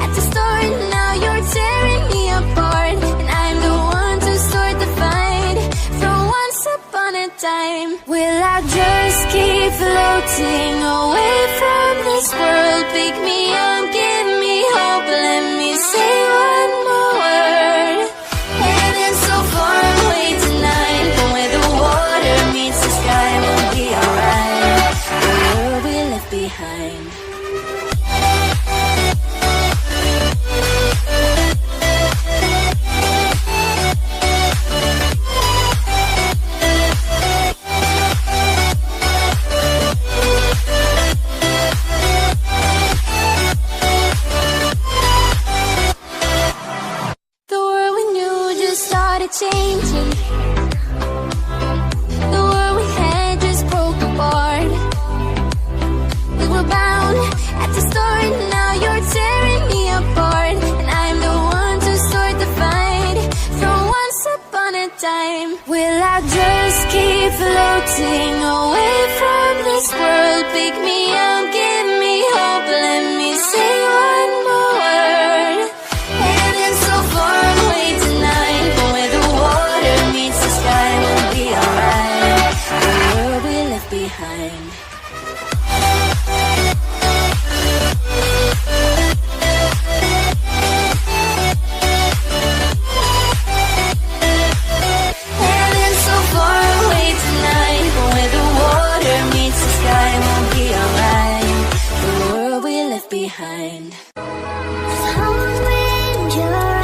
at the start. Now you're tearing me apart, and I'm the one to start the fight. From once upon a time, will I just keep floating away from this world? Pick me up, give me hope, let me say one more word. Heaven's so far away tonight, but where the water meets the sky, we'll be alright. The world we left behind. Changing. The world we had just broke apart. We were bound at the start. Now you're tearing me apart, and I'm the one to start the fight. From once upon a time, will I just keep floating away from this world? Pick me up, give me hope, let me say one more word. Heaven's so far away tonight, but where the water meets the sky, we'll be alright. The world we left behind. Heaven's so far away tonight, but where the water meets the sky, we'll be alright. The world we left behind. Following your